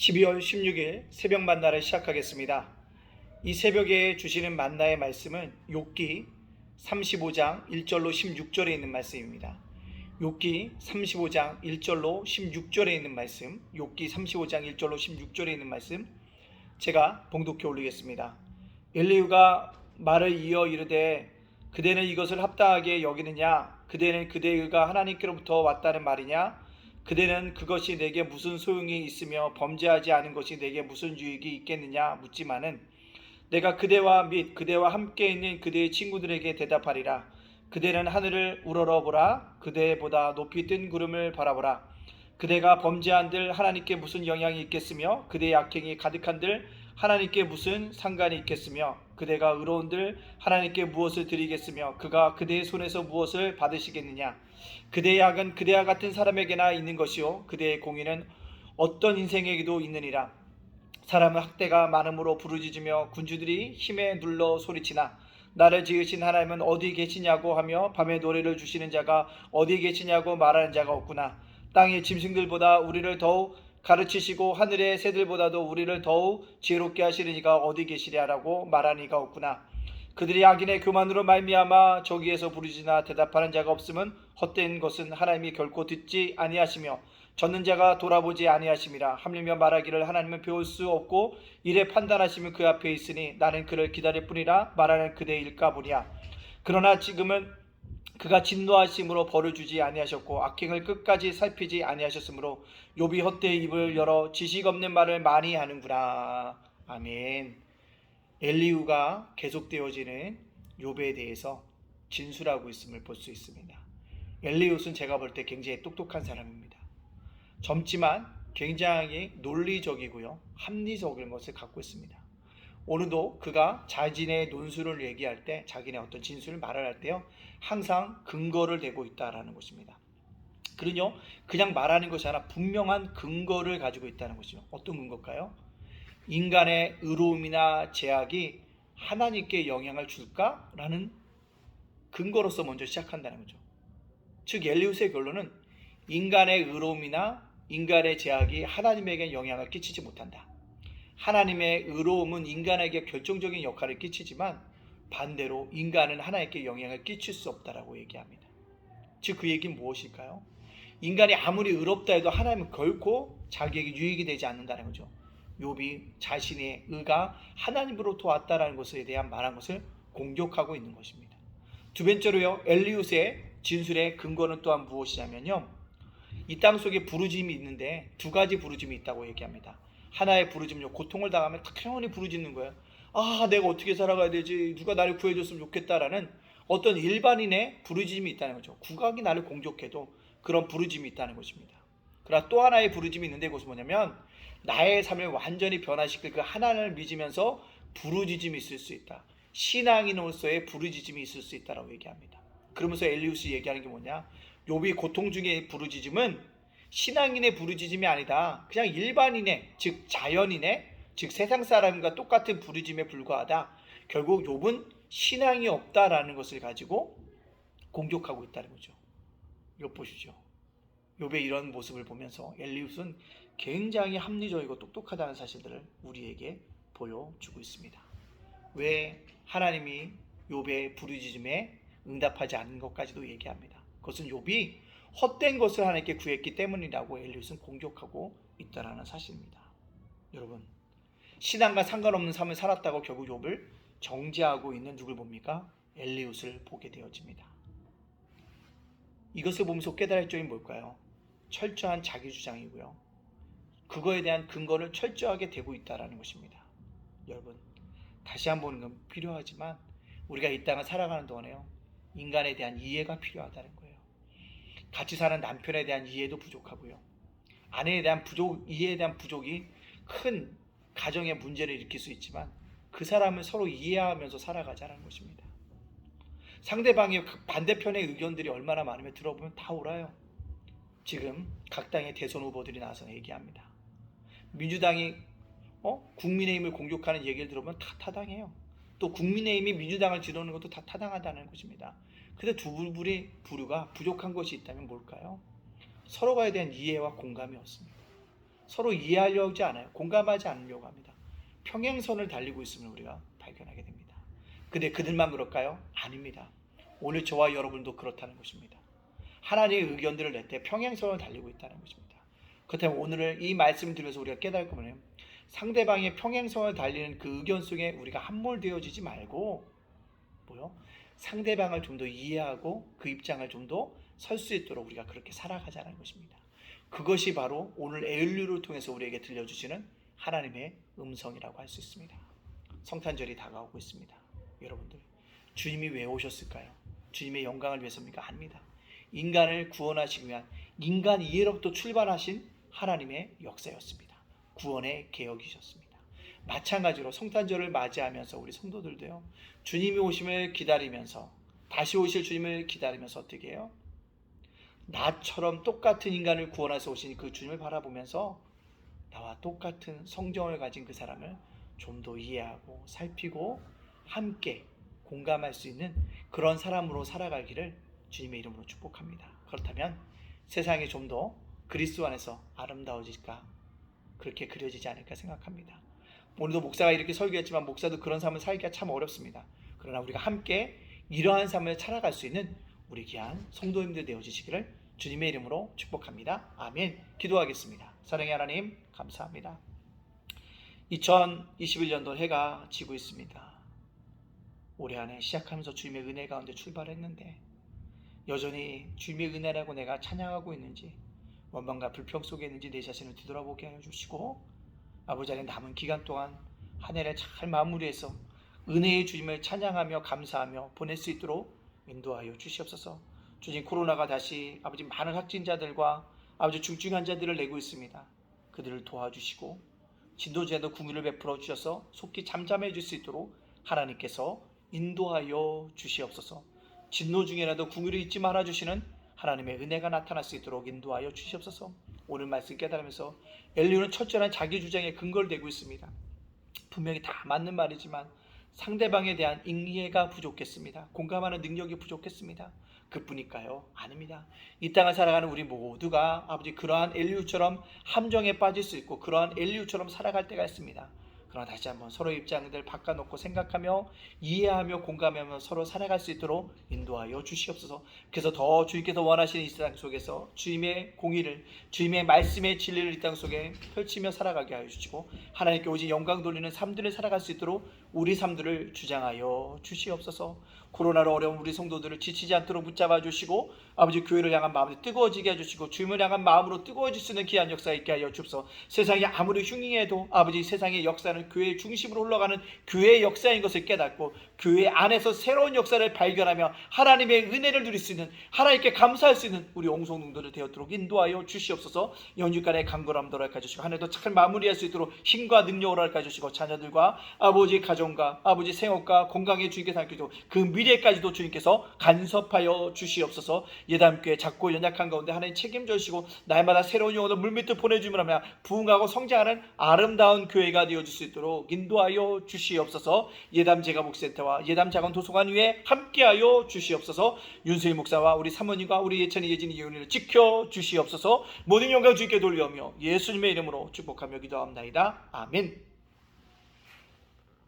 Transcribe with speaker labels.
Speaker 1: 12월 16일 새벽 만나를 시작하겠습니다. 이 새벽에 주시는 만나의 말씀은 욥기 35장 1절로 16절에 있는 말씀입니다. 욥기 35장 1절로 16절에 있는 말씀, 욥기 35장 1절로 16절에 있는 말씀 제가 봉독해 올리겠습니다. 엘리후가 말을 이어 이르되 그대는 이것을 합당하게 여기느냐? 그대는 그대의 의가 하나님께로부터 왔다는 말이냐? 그대는 그것이 내게 무슨 소용이 있으며 범죄하지 않은 것이 내게 무슨 유익이 있겠느냐 묻지만은 내가 그대와 및 그대와 함께 있는 그대의 친구들에게 대답하리라. 그대는 하늘을 우러러보라. 그대보다 높이 뜬 구름을 바라보라. 그대가 범죄한들 하나님께 무슨 영향이 있겠으며 그대의 악행이 가득한들 하나님께 무슨 상관이 있겠으며 그대가 의로운들 하나님께 무엇을 드리겠으며 그가 그대의 손에서 무엇을 받으시겠느냐. 그대의 악은 그대와 같은 사람에게나 있는 것이요 그대의 공의는 어떤 인생에게도 있느니라. 사람은 학대가 많음으로 부르짖으며 군주들이 힘에 눌러 소리치나 나를 지으신 하나님은 어디 계시냐고 하며 밤에 노래를 주시는 자가 어디 계시냐고 말하는 자가 없구나. 땅의 짐승들보다 우리를 더욱 가르치시고 하늘의 새들보다도 우리를 더욱 지혜롭게 하시는 이가 어디 계시랴라고 말하는 이가 없구나. 그들이 악인의 교만으로 말미암아 저기에서 부르짖으나 대답하는 자가 없음은 헛된 것은 하나님이 결코 듣지 아니하시며 젖는 자가 돌아보지 아니하심이라. 하물며 말하기를 하나님은 배울 수 없고 이래 판단하시면 그 앞에 있으니 나는 그를 기다릴 뿐이라 말하는 그대의 일까보냐. 그러나 지금은 그가 진노하심으로 벌을 주지 아니하셨고 악행을 끝까지 살피지 아니하셨으므로 욥이 헛되이 입을 열어 지식 없는 말을 많이 하는구나. 아멘. 엘리후가 계속되어지는 욥에 대해서 진술하고 있음을 볼 수 있습니다. 엘리후는 제가 볼 때 굉장히 똑똑한 사람입니다. 젊지만 굉장히 논리적이고요 합리적인 것을 갖고 있습니다. 오늘도 그가 자신의 논술을 얘기할 때 자기네 어떤 진술을 말을 할 때요 항상 근거를 대고 있다라는 것입니다. 그냥 말하는 것이 아니라 분명한 근거를 가지고 있다는 것이죠. 어떤 근거일까요? 인간의 의로움이나 제약이 하나님께 영향을 줄까라는 근거로서 먼저 시작한다는 거죠. 즉 엘리후의 결론은 인간의 의로움이나 인간의 제약이 하나님에게 영향을 끼치지 못한다. 하나님의 의로움은 인간에게 결정적인 역할을 끼치지만 반대로 인간은 하나님께 영향을 끼칠 수 없다라고 얘기합니다. 즉 그 얘기는 무엇일까요? 인간이 아무리 의롭다 해도 하나님은 결코 자기에게 유익이 되지 않는다는 거죠. 욥이 자신의 의가 하나님으로부터 왔다라는 것에 대한 말한 것을 공격하고 있는 것입니다. 두 번째로요 엘리후의 진술의 근거는 또한 무엇이냐면요 이 땅 속에 부르짖음이 있는데 두 가지 부르짖음이 있다고 얘기합니다. 하나의 부르짖음은 고통을 당하면 당연히 부르짖는 거예요. 아 내가 어떻게 살아가야 되지, 누가 나를 구해줬으면 좋겠다라는 어떤 일반인의 부르짖음이 있다는 거죠. 국악이 나를 공격해도 그런 부르짖음이 있다는 것입니다. 그러나 또 하나의 부르짖음이 있는데 그것은 뭐냐면 나의 삶을 완전히 변화시킬 그 하나님을 믿으면서 부르짖음이 있을 수 있다. 신앙인으로서의 부르짖음이 있을 수 있다라고 얘기합니다. 그러면서 엘리후스 얘기하는 게 뭐냐, 욥이 고통 중에 부르짖음은 신앙인의 부르짖음이 아니다. 그냥 일반인의 즉 자연인의 즉 세상 사람과 똑같은 부르짖음에 불과하다. 결국 욥은 신앙이 없다라는 것을 가지고 공격하고 있다는 거죠. 욥 보시죠. 욥의 이런 모습을 보면서 엘리후는 굉장히 합리적이고 똑똑하다는 사실들을 우리에게 보여주고 있습니다. 왜 하나님이 욥의 부르짖음에 응답하지 않는 것까지도 얘기합니다. 그것은 욥이 헛된 것을 하나님께 구했기 때문이라고 엘리후는 공격하고 있다는 사실입니다. 여러분, 신앙과 상관없는 삶을 살았다고 결국 욥을 정죄하고 있는 누굴 봅니까? 엘리후를 보게 되어집니다. 이것을 보면서 깨달을 점이 뭘까요? 철저한 자기주장이고요 그거에 대한 근거를 철저하게 대고 있다는 것입니다. 여러분, 다시 한번 건 필요하지만 우리가 이 땅을 살아가는 동안에요 인간에 대한 이해가 필요하다는 거예요. 같이 사는 남편에 대한 이해도 부족하고요 아내에 대한 이해에 대한 부족이 큰 가정의 문제를 일으킬 수 있지만 그 사람을 서로 이해하면서 살아가자는 것입니다. 상대방의 반대편의 의견들이 얼마나 많으면 들어보면 다 옳아요. 지금 각 당의 대선 후보들이 나와서 얘기합니다. 민주당이 국민의힘을 공격하는 얘기를 들어보면 다 타당해요. 또 국민의힘이 민주당을 지도하는 것도 다 타당하다는 것입니다. 근데 두 부류가 부족한 것이 있다면 뭘까요? 서로에 대한 이해와 공감이 없습니다. 서로 이해하려고 하지 않아요. 공감하지 않으려고 합니다. 평행선을 달리고 있음을 우리가 발견하게 됩니다. 근데 그들만 그럴까요? 아닙니다. 오늘 저와 여러분도 그렇다는 것입니다. 하나님의 의견들을 낼 때 평행선을 달리고 있다는 것입니다. 그렇다면 오늘 이 말씀을 들으면서 우리가 깨달을 거면 상대방의 평행선을 달리는 그 의견 속에 우리가 함몰되어지지 말고 상대방을 좀 더 이해하고 그 입장을 좀 더 설 수 있도록 우리가 그렇게 살아가자는 것입니다. 그것이 바로 오늘 에일류를 통해서 우리에게 들려주시는 하나님의 음성이라고 할 수 있습니다. 성탄절이 다가오고 있습니다. 여러분들, 주님이 왜 오셨을까요? 주님의 영광을 위해서입니까? 아닙니다. 인간을 구원하시기 위한 인간 이해로부터 출발하신 하나님의 역사였습니다. 구원의 개혁이셨습니다. 마찬가지로 성탄절을 맞이하면서 우리 성도들도요, 주님이 오심을 기다리면서, 다시 오실 주님을 기다리면서 어떻게 해요? 나처럼 똑같은 인간을 구원하셔서 오신 그 주님을 바라보면서 나와 똑같은 성정을 가진 그 사람을 좀 더 이해하고 살피고 함께 공감할 수 있는 그런 사람으로 살아가기를 주님의 이름으로 축복합니다. 그렇다면 세상이 좀 더 그리스도 안에서 아름다워질까, 그렇게 그려지지 않을까 생각합니다. 오늘도 목사가 이렇게 설교했지만 목사도 그런 삶을 살기가 참 어렵습니다. 그러나 우리가 함께 이러한 삶을 살아갈 수 있는 우리 귀한 성도님들 되어주시기를 주님의 이름으로 축복합니다. 아멘. 기도하겠습니다. 사랑의 하나님, 감사합니다. 2021년도 해가 지고 있습니다. 올해 안에 시작하면서 주님의 은혜 가운데 출발했는데 여전히 주님의 은혜라고 내가 찬양하고 있는지, 원망과 불평 속에 있는지 내 자신을 뒤돌아보게 하여 주시고, 아버지 안에 남은 기간 동안 한 해를 잘 마무리해서 은혜의 주님을 찬양하며 감사하며 보낼 수 있도록 인도하여 주시옵소서. 주님, 코로나가 다시 아버지 많은 확진자들과 아버지 중증 환자들을 내고 있습니다. 그들을 도와주시고 진도제도 궁유를 베풀어 주셔서 속히 잠잠해 줄 수 있도록 하나님께서 인도하여 주시옵소서. 진노 중에라도 궁유를 잊지 말아 주시는 하나님의 은혜가 나타날 수 있도록 인도하여 주시옵소서. 오늘 말씀 깨달으면서 엘리야는 철저한 자기 주장에 근거를 대고 있습니다. 분명히 다 맞는 말이지만 상대방에 대한 이해가 부족했습니다. 공감하는 능력이 부족했습니다. 그뿐일까요? 아닙니다. 이 땅을 살아가는 우리 모두가 아버지 그러한 엘리야처럼 함정에 빠질 수 있고 그러한 엘리야처럼 살아갈 때가 있습니다. 그러나 다시 한번 서로의 입장들 바꿔놓고 생각하며 이해하며 공감하며 서로 살아갈 수 있도록 인도하여 주시옵소서. 그래서 더 주님께서 원하시는 이 세상 속에서 주님의 공의를, 주님의 말씀의 진리를 이 땅 속에 펼치며 살아가게 하여 주시고 하나님께 오직 영광 돌리는 삶들을 살아갈 수 있도록 우리 삶들을 주장하여 주시옵소서. 코로나로 어려운 우리 성도들을 지치지 않도록 붙잡아 주시고 아버지 교회를 향한 마음을 뜨거워지게 해주시고 주님을 향한 마음으로 뜨거워질 수 있는 귀한 역사 있게 하여 주옵소서. 세상이 아무리 흉흉해도 아버지 세상의 역사는 교회의 중심으로 흘러가는 교회의 역사인 것을 깨닫고 교회 안에서 새로운 역사를 발견하며 하나님의 은혜를 누릴 수 있는, 하나님께 감사할 수 있는 우리 옹성동들을 되었도록 인도하여 주시옵소서. 연휴간의 강건함도 허락해 주시고 한 해도 잘 마무리할 수 있도록 힘과 능력을 허락해 주시고 자녀들과 아버지 가정과 아버지 생업과 건강에 주님께서 함께해주고 그 미래까지도 주님께서 간섭하여 주시옵소서. 예담교회 작고 연약한 가운데 하나님 책임져 주시고 날마다 새로운 영혼을 물밑을 보내주며 하며 부흥하고 성장하는 아름다운 교회가 되어줄 수 있도록 인도하여 주시옵소서. 예담 제가목센터와 예담 자건 도서관 위에 함께하여 주시옵소서. 윤수희 목사와 우리 사모님과 우리 예찬이 예진이 예언이를 지켜 주시옵소서. 모든 영광 주님께 돌려오며 예수님의 이름으로 축복하며 기도합니다. 아멘.